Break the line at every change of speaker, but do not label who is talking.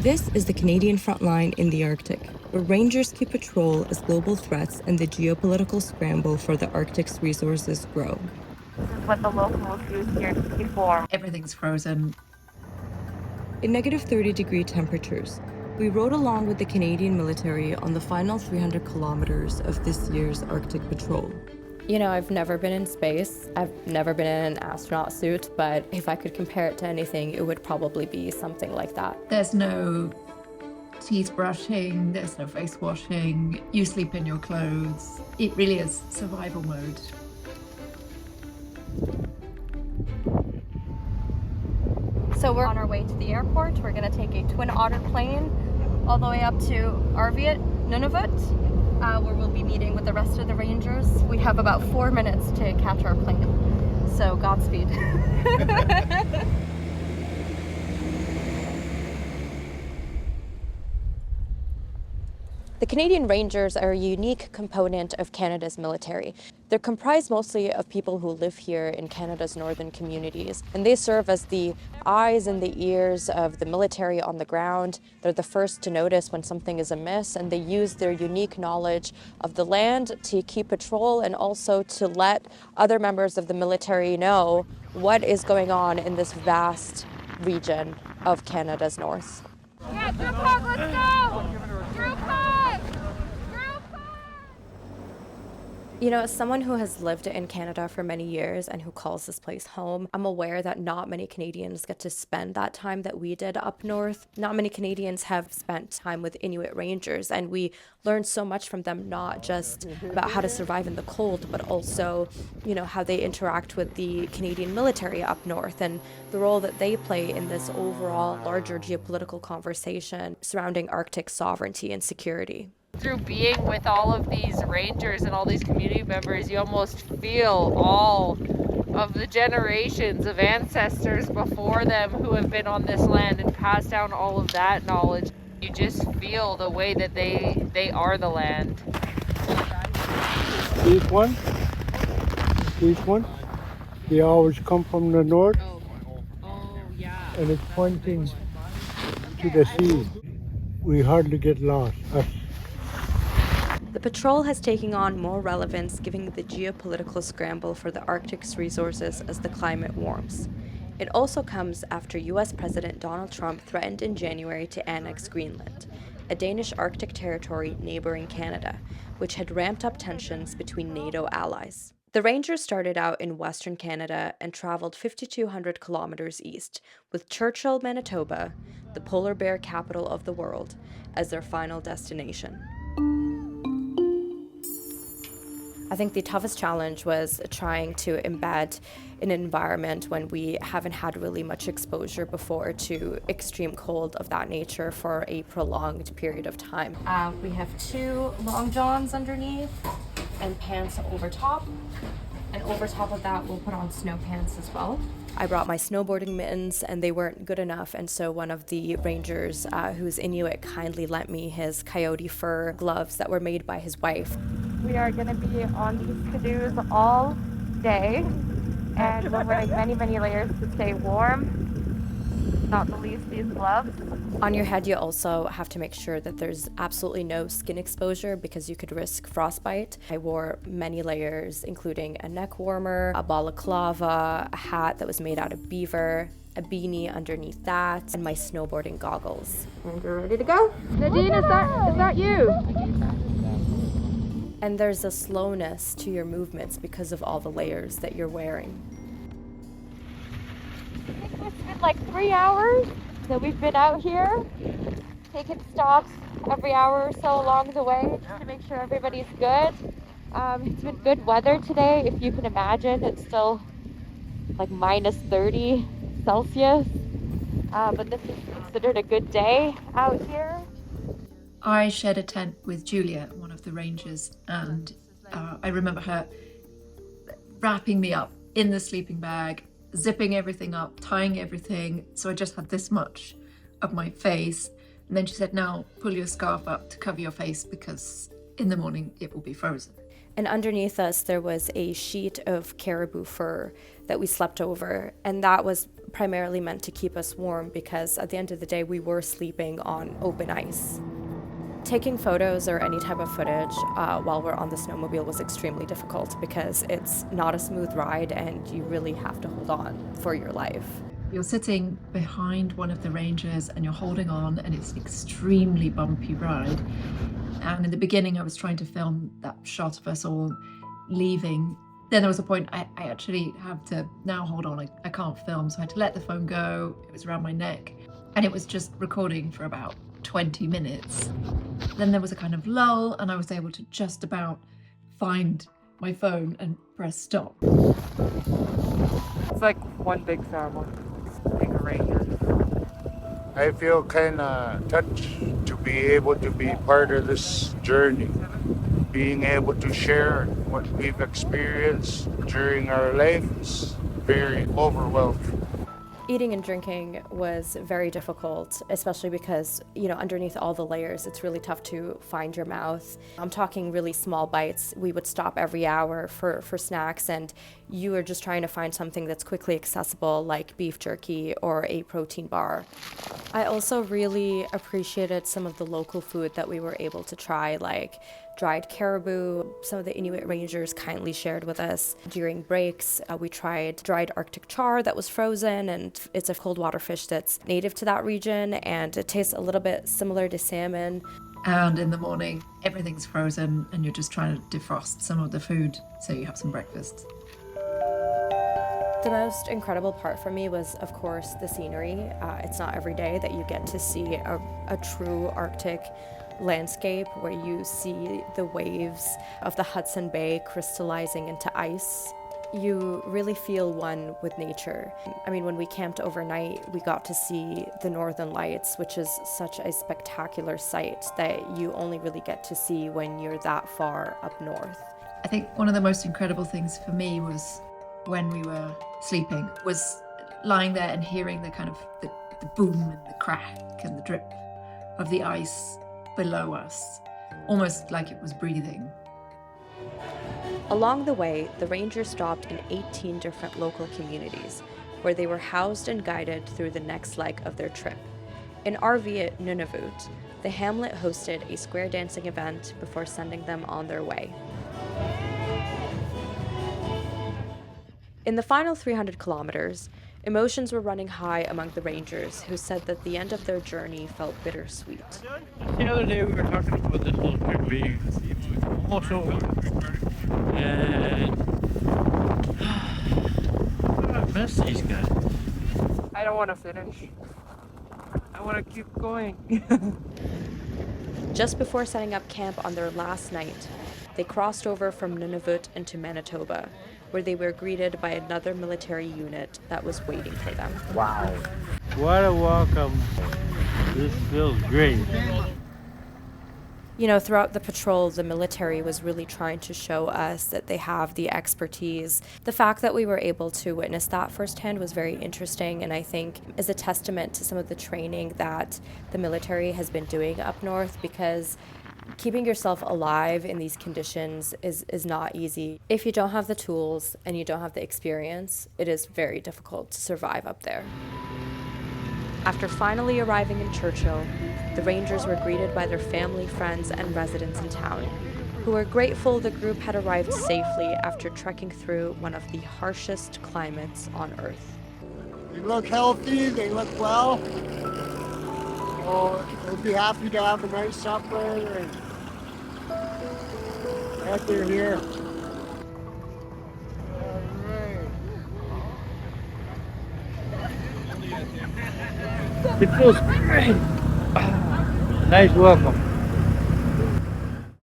This is the Canadian frontline in the Arctic, where rangers keep patrol as global threats and the geopolitical scramble for the Arctic's resources grow.
This is what the locals use here to keep warm.
Everything's frozen.
In negative 30-degree temperatures, we rode along with the Canadian military on the final 300 kilometers of this year's Arctic patrol.
You know, I've never been in space. I've never been in an astronaut suit, but if I could compare it to anything, it would probably be something like that.
There's no teeth brushing, there's no face washing, you sleep in your clothes. It really is survival mode.
So we're on our way to the airport. We're going to take a Twin Otter plane all the way up to Arviat, Nunavut, where we'll be meeting with the rest of the rangers. We have about 4 minutes to catch our plane, so Godspeed.
The Canadian Rangers are a unique component of Canada's military. They're comprised mostly of people who live here in Canada's northern communities, and they serve as the eyes and the ears of the military on the ground. They're the first to notice when something is amiss, and they use their unique knowledge of the land to keep patrol and also to let other members of the military know what is going on in this vast region of Canada's north.
Yeah, group hug, let's go! Group hug!
You know, as someone who has lived in Canada for many years and who calls this place home, I'm aware that not many Canadians get to spend that time that we did up north. Not many Canadians have spent time with Inuit Rangers, and we learned so much from them, not just about how to survive in the cold, but also, you know, how they interact with the Canadian military up north and the role that they play in this overall larger geopolitical conversation surrounding Arctic sovereignty and security.
Through being with all of these rangers and all these community members, you almost feel all of the generations of ancestors before them who have been on this land and passed down all of that knowledge. You just feel the way that they are the land.
These ones, they always come from the north.
Yeah.
And it's pointing to the sea. We hardly get lost.
The patrol has taken on more relevance given the geopolitical scramble for the Arctic's resources as the climate warms. It also comes after US President Donald Trump threatened in January to annex Greenland, a Danish Arctic territory neighboring Canada, which had ramped up tensions between NATO allies. The Rangers started out in Western Canada and traveled 5,200 kilometers east, with Churchill, Manitoba, the polar bear capital of the world, as their final destination. I think the toughest challenge was trying to embed in an environment when we haven't had really much exposure before to extreme cold of that nature for a prolonged period of time. We have 2 long johns underneath and pants over top. And over top of that, we'll put on snow pants as well. I brought my snowboarding mittens and they weren't good enough, and so one of the rangers who's Inuit kindly lent me his coyote fur gloves that were made by his wife.
We are going to be on these canoes all day, and we're wearing many, many layers to stay warm, not the least these gloves.
On your head, you also have to make sure that there's absolutely no skin exposure because you could risk frostbite. I wore many layers, including a neck warmer, a balaclava, a hat that was made out of beaver, a beanie underneath that, and my snowboarding goggles.
And you're ready to go? Nadine, is that you?
And there's a slowness to your movements because of all the layers that you're wearing.
It's been like 3 hours that we've been out here, taking stops every hour or so along the way just to make sure everybody's good. It's been good weather today. If you can imagine, it's still like minus 30 Celsius, but this is considered a good day out here.
I shared a tent with Julia, one of the rangers, and I remember her wrapping me up in the sleeping bag, zipping everything up, tying everything, so I just had this much of my face. And then she said, now pull your scarf up to cover your face because in the morning it will be frozen.
And underneath us, there was a sheet of caribou fur that we slept over. And that was primarily meant to keep us warm because at the end of the day, we were sleeping on open ice. Taking photos or any type of footage while we're on the snowmobile was extremely difficult because it's not a smooth ride and you really have to hold on for your life.
You're sitting behind one of the rangers and you're holding on, and it's an extremely bumpy ride. And in the beginning, I was trying to film that shot of us all leaving. Then there was a point I actually have to now hold on, I can't film, so I had to let the phone go. It was around my neck, and it was just recording for about 20 minutes. Then there was a kind of lull, and I was able to just about find my phone and press stop.
It's like one big family, being a ranger.
I feel kind of touched to be able to be part of this journey, being able to share what we've experienced during our lives. Very overwhelming.
Eating and drinking was very difficult, especially because, underneath all the layers, it's really tough to find your mouth. I'm talking really small bites. We would stop every hour for snacks, and you are just trying to find something that's quickly accessible, like beef jerky or a protein bar. I also really appreciated some of the local food that we were able to try, like dried caribou. Some of the Inuit rangers kindly shared with us. During breaks, we tried dried Arctic char that was frozen, and it's a cold water fish that's native to that region, and it tastes a little bit similar to salmon.
And in the morning, everything's frozen and you're just trying to defrost some of the food so you have some breakfast.
The most incredible part for me was, of course, the scenery. It's not every day that you get to see a true Arctic landscape where you see the waves of the Hudson Bay crystallizing into ice. You really feel one with nature. I mean, when we camped overnight, we got to see the Northern Lights, which is such a spectacular sight that you only really get to see when you're that far up north.
I think one of the most incredible things for me was when we were sleeping, was lying there and hearing the kind of the boom and the crack and the drip of the ice below us, almost like it was breathing.
Along the way, the rangers stopped in 18 different local communities where they were housed and guided through the next leg of their trip. In RV at Nunavut, the hamlet hosted a square dancing event before sending them on their way. In the final 300 kilometers, emotions were running high among the rangers, who said that the end of their journey felt bittersweet.
The other day we were talking about this whole trip being almost over, and I miss these guys.
I don't want to finish. I want to keep going.
Just before setting up camp on their last night, they crossed over from Nunavut into Manitoba, where they were greeted by another military unit that was waiting for them.
Wow.
What a welcome. This feels great.
Throughout the patrol, the military was really trying to show us that they have the expertise. The fact that we were able to witness that firsthand was very interesting, and I think is a testament to some of the training that the military has been doing up north, because keeping yourself alive in these conditions is not easy. If you don't have the tools and you don't have the experience, it is very difficult to survive up there. After finally arriving in Churchill, the rangers were greeted by their family, friends, and residents in town, who were grateful the group had arrived safely after trekking through one of the harshest climates on Earth.
They look healthy, they look well. So they'll be happy to have a nice supper, and glad they're here.
It feels great. Nice welcome.